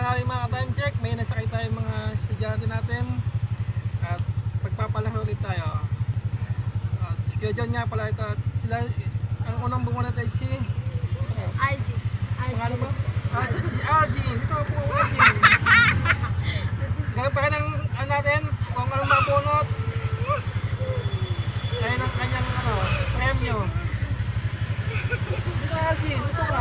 tanghali mga ka-time check. May nasakay tayong mga estudyante natin. At pagpapalaro ulit tayo. At si Kuya John nga pala ito. At sila, ang unang bumunot ay si Algie. pangalan mo? Si Algie. Ito po Algie. Ganun pa rin ang natin kung anong mabunot. Ayun ang kanyang premyo. Dito Algie, dito ka.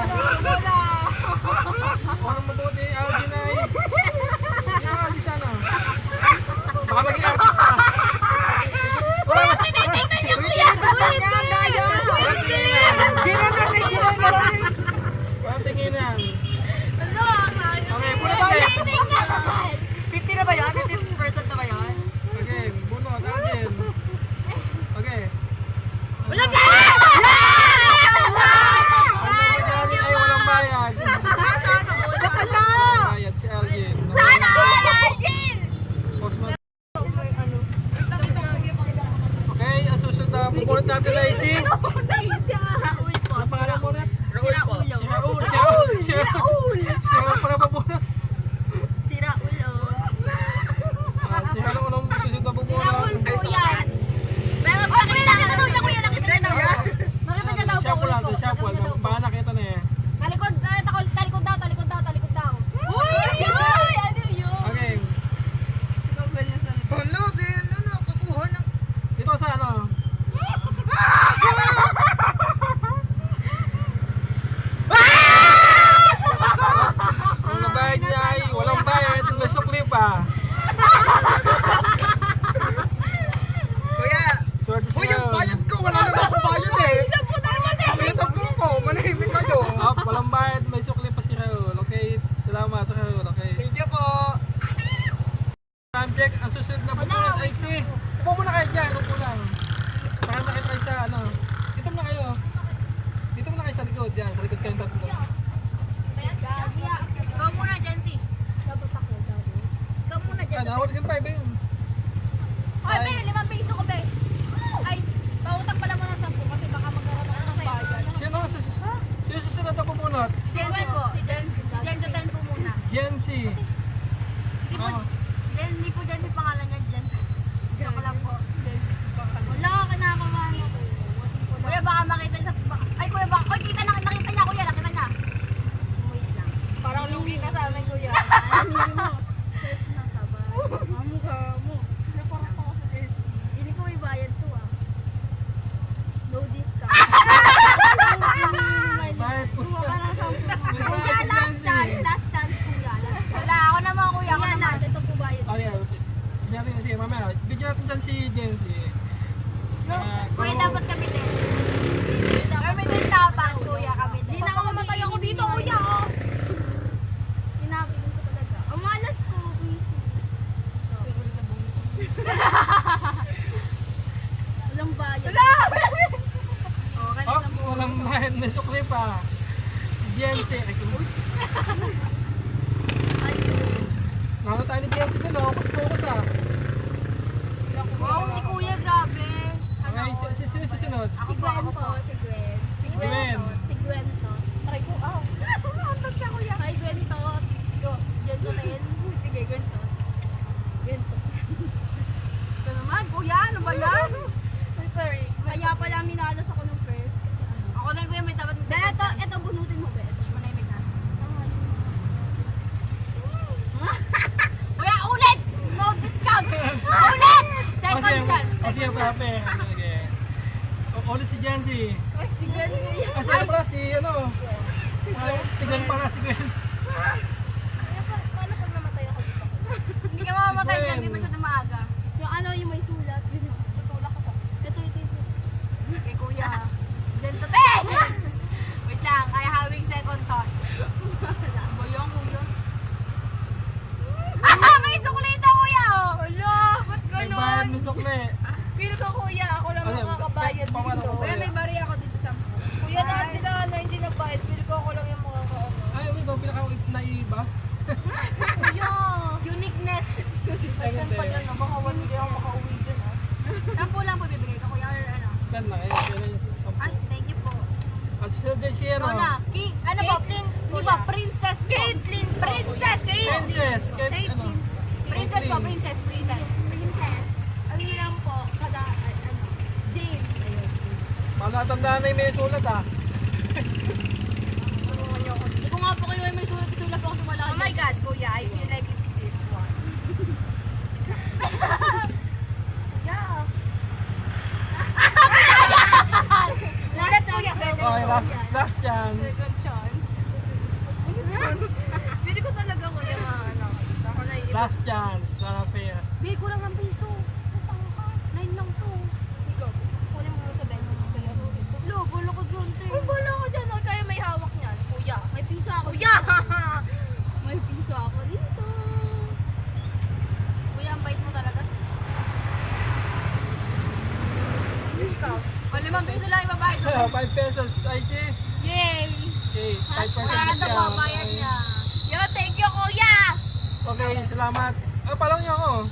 Kung anong mabuti Algie na ay hindi Algie sana. Baka maging artista. Kuya, tinitingnan niyo kuya! Walang tinginan. Ano? Okay, bunot ulit. 50 na ba yan? 50% na ba yan? Okay, bunot, Algie. Okay. Wala ba? Ang mabuti Algie ay walang bayad. Walang bayad si Algie. Sana all, Algie! Postman. Okay, ang susunod na bubunot natin ay si... Raul po. Ang pangalan mo na? Si Raulo. Si Raul para babunot. Si Raulo. Si Raul ang susunod na Si bubunot. Raul po yan. Pero bakit nakita daw niya kuya? Nakita niya daw. Nakita niya daw po. Siya po lang, ulit po. siya po. Nakita daw po. Baka nakita na eh. Talikod daw. Uy! Ano yun? Okay, Hello, sino kakuha ng... dito sa ano? Ang nabayad niya ay walang bayad, may sukli pa. Kuya! Swerte Uy, siya. yung bayad ko! Wala na akong bayad eh! May sabong ko! Manahimik kayo! Walang bayad, may sukli pa si Raul. Okay, salamat Raul. Okay. Thank you po! Time check, ang susunod na bubunot ay si... Upo muna kayo dyan, upo lang. Para makitry sa ano. Dito muna kayo. Dito muna kayo sa likod. Yan, sa likod kayo tatlo. Ikaw muna, Jancy. Ikaw muna, Jancy. Nawag yung 5 yun. Oy, be, 5 piso ko, be. Ay, pautang pala mo ng 10 kasi baka magkaroon ako ng bayad. Sino susunod na bubunot? Si Jancy po. Si Janjo 10 po muna. Jency. Hindi po, Oh. hindi po Jancy pangalan niya, Jancy. Joke lang po. Wala ka kinakabahan mo. Kuya, baka makita niya sa... Ay, kuya, baka... Oy, nakita niya, kuya. Nakita niya. Wait lang. Parang lugi ka sa amin, kuya. Ano mo? Search na ka ba? Mukha mo. Naparang ako sa S. Hindi ko may bayad to, ah. No discount. Bayad po siya. May Kuya, bayad si last chance. Jency. Last chance, kuya. Wala, ako naman, kuya. Ako naman. Ito po bayad. Oh yeah. Bigyan natin sige, mamaya. Bigyan natin dyan si Jency. Kuya, dapat kami din. Kami din dapat, kuya, kami din. Hindi na ako mamatay ako dito, kuya, oh. Hinapin ko talaga. Ang malas ko, busy. Walang bayad. Wala! Oh, Oh, walang bayad. May sukli pa. Jency. Ay, Nakano tayo ni Jency dyan, oh. Focus ah. Wow, si kuya, grabe. Okay, sino susunod? Si Gwen po, si Gwen. Si Gwen. Si Gwen to. Aray ko, aw. Antag siya, kuya. Hi, Gwen to. Go, Jen to Nen. Sige, Gwen to. Gwen to. Ito naman, kuya, ano ba yan? Sorry, kaya pala minalas ako nung first. Kasi ako na yung kuya, may dapat mag-second. Ito, bunutin mo, be. Manahimik na. Kuya, ulit! No discount! Ulit! Second chance. Kasi yung proper. Okay. Ulit si Jency. Si Gwen, kuya. Kasi yung pala si ano. Si Gwen pala, si Gwen. Paano pag namatay ako dito? Hindi ka mamamatay dyan, di ba siya na maaga? Yung ano, yung may sulat, yun yung tutulak ako. Ito. Kay kuya. Diyan to. Wait lang, I having second thought. Boyong, kuya. May sukli ito, kuya! Wala, ba't May bayad ng sukli. Feel ko, kuya, ako lang Ano, makakabayad paano dito. ko, kuya? may bari ako dito sa... Kuya, lahat sila na hindi nagbayad. Feel ko, ako lang yung makakabayad. Ay, ito, pinaka-naiba. Kuya, uniqueness. Ay, hindi. Baka one day ako makauwi dyan, ah. Saan po lang po bibigay ko, kuya, or ano? Yan lang, yan yung Ay, thank you po. At si Jency, ano? Ikaw na. Ano ba? Di ba? Princess. Caitlyn. Princess. tandaan na yung may sulat ah. Hindi ko nga po kayo may sulat po ako malaki. Oh my God, kuya, I feel like it's this one. Yeah. Ulit kuya. Okay, last chance. Second chance. Pili ko talaga kuya ano. Ako na Last chance. Sana fair. Bigay ko lang ng piso. Utang ka. 9 lang to. Ikaw. Kunin mo sa bed. Kuya. Lo, bolo ko dyan. Uy, bolo ko dyan. Huwag kayo may hawak niyan. Kuya, may piso ako. Kuya! May piso ako dito. Kuya, ang bait mo talaga. Discount. O, 5 piso lang ibabayad ko. 5 pesos. I see. Yay! Okay, 5% Ito po, bayad niya. Yo, thank you, kuya! Okay, salamat. Palong niyo ako.